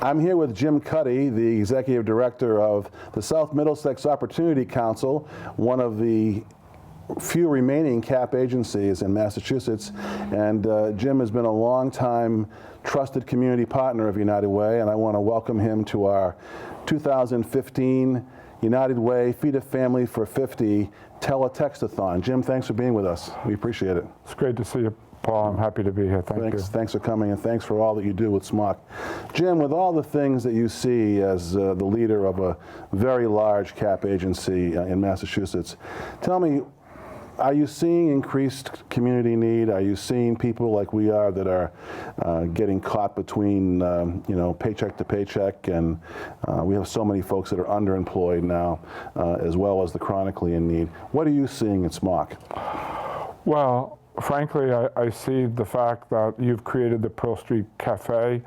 I'm here with Jim Cuddy, the Executive Director of the South Middlesex Opportunity Council, one of the few remaining CAP agencies in Massachusetts. And Jim has been a long-time trusted community partner of United Way, and I want to welcome him to our 2015 United Way Feed a Family for 50 TeleTextAthon. Jim, thanks for being with us. We appreciate it. It's great to see you, Paul. I'm happy to be here. Thank you. Thanks for coming, and thanks for all that you do with SMOC. Jim, with all the things that you see as the leader of a very large CAP agency in Massachusetts, tell me, are you seeing increased community need? Are you seeing people like we are that are getting caught between paycheck to paycheck, and we have so many folks that are underemployed now, as well as the chronically in need? What are you seeing at SMOC? Well, frankly, I see the fact that you've created the Pearl Street Cafe,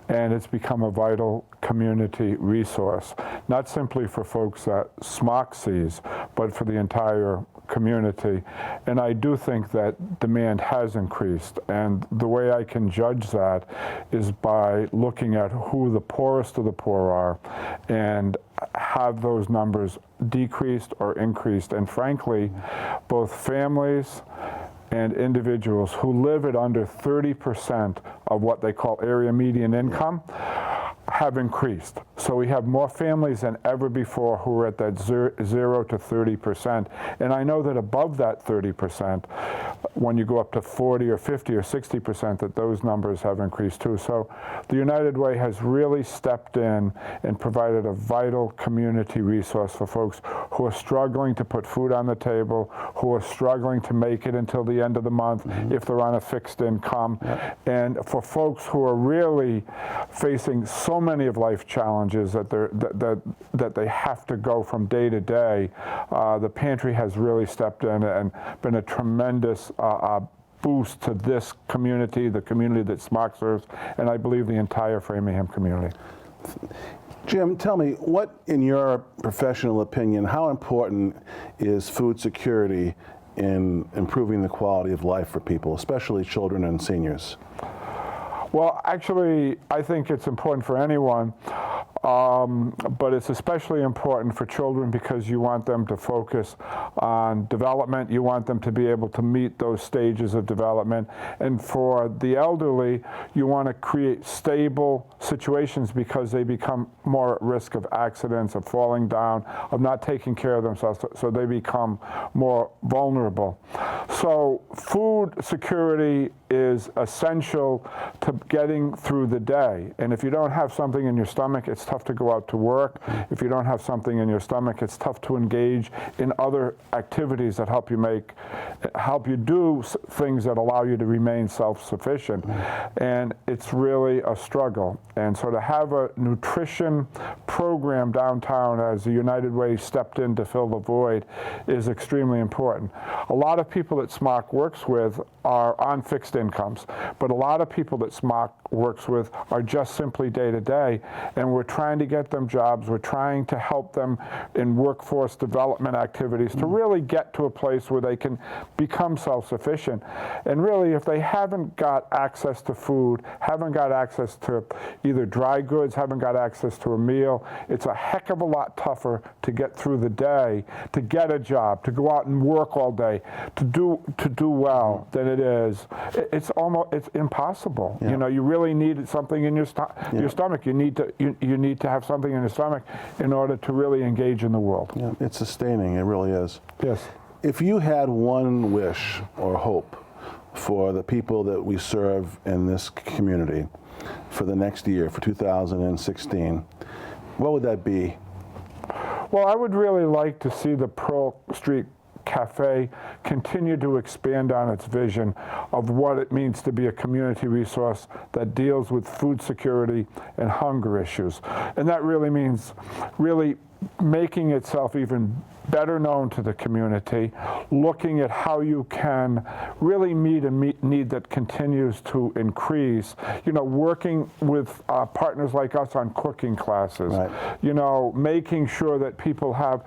and it's become a vital community resource, not simply for folks that SMOC sees, but for the entire community. And I do think that demand has increased, and the way I can judge that is by looking at who the poorest of the poor are and have those numbers decreased or increased. And frankly, both families and individuals who live at under 30% of what they call area median income have increased. So we have more families than ever before who are at that 0 to 30%. And I know that above that 30%, when you go up to 40 or 50 or 60%, that those numbers have increased too. So the United Way has really stepped in and provided a vital community resource for folks who are struggling to put food on the table, who are struggling to make it until the end of the month if they're on a fixed income. And for folks who are really facing so many of life challenges that they have to go from day to day, the pantry has really stepped in and been a tremendous boost to this community, the community that SMOC serves, and I believe the entire Framingham community. Jim, tell me, what, in your professional opinion, how important is food security in improving the quality of life for people, especially children and seniors? Well, actually, I think it's important for anyone, but it's especially important for children because you want them to focus on development. You want them to be able to meet those stages of development. And for the elderly, you want to create stable situations because they become more at risk of accidents, of falling down, of not taking care of themselves, so they become more vulnerable. So food security is essential to getting through the day. And if you don't have something in your stomach, it's tough to go out to work. If you don't have something in your stomach, it's tough to engage in other activities that help you do things that allow you to remain self-sufficient. And it's really a struggle. And so to have a nutrition program downtown, as the United Way stepped in to fill the void, is extremely important. A lot of people that SMOC works with are on fixed incomes, but a lot of people that SMOC works with are just simply day-to-day, and we're trying to get them jobs. We're trying to help them in workforce development activities to really get to a place where they can become self-sufficient. And really, if they haven't got access to food, haven't got access to either dry goods, haven't got access to a meal, it's a heck of a lot tougher to get through the day, to get a job, to go out and work all day, to do well than it is. It's impossible. You know, you really need something in your stomach. You need to have something in your stomach in order to really engage in the world. Yeah, it's sustaining. It really is. Yes. If you had one wish or hope for the people that we serve in this community for the next year, for 2016, what would that be? Well, I would really like to see the Pearl Street Cafe continue to expand on its vision of what it means to be a community resource that deals with food security and hunger issues. And that really means really making itself even better known to the community, looking at how you can really meet a need that continues to increase, you know, working with partners like us on cooking classes, you know, making sure that people have,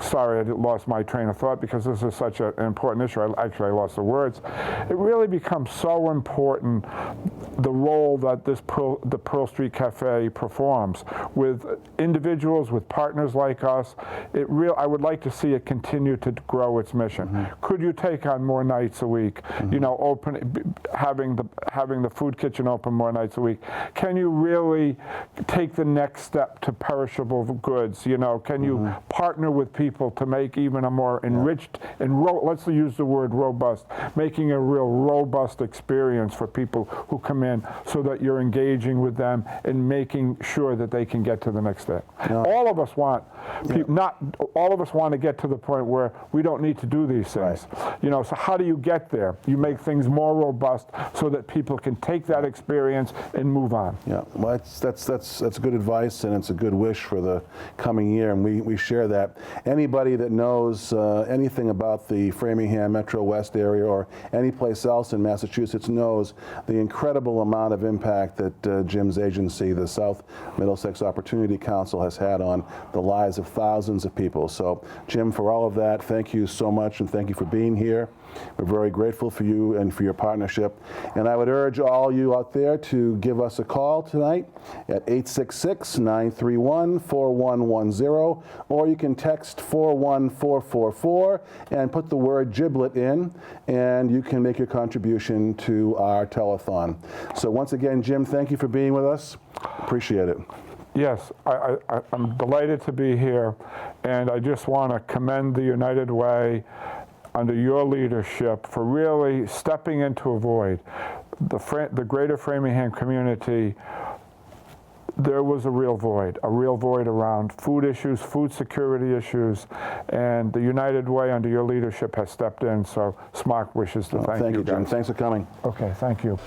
sorry, I lost my train of thought because this is such an important issue. I lost the words. It really becomes so important the role that the Pearl Street Cafe performs with individuals, with partners like us. I would like to see it continue to grow its mission. Could you take on more nights a week? You know, having the food kitchen open more nights a week. Can you really take the next step to perishable goods? You know, can you partner with people to make even a more enriched and let's use the word robust, making a real robust experience for people who come in, so that you're engaging with them and making sure that they can get to the next step. All of us want, not all of us want to get to the point where we don't need to do these things. You know, so how do you get there? You make things more robust so that people can take that experience and move on. Yeah, well, that's good advice, and it's a good wish for the coming year, and we share that. Anybody that knows anything about the Framingham Metro West area or any place else in Massachusetts knows the incredible amount of impact that Jim's agency, the South Middlesex Opportunity Council, has had on the lives of thousands of people. So, Jim, for all of that, thank you so much, and thank you for being here. We're very grateful for you and for your partnership. And I would urge all you out there to give us a call tonight at 866-931-4110, or you can text 41444 and put the word giblet in, and you can make your contribution to our telethon. So once again, Jim, thank you for being with us. Appreciate it. Yes, I'm delighted to be here, and I just want to commend the United Way under your leadership for really stepping into a void. The greater Framingham community, there was a real void around food issues, food security issues, and the United Way under your leadership has stepped in, so SMOC wishes to thank you Thank you, Jim. guys. Thanks for coming. Okay, thank you.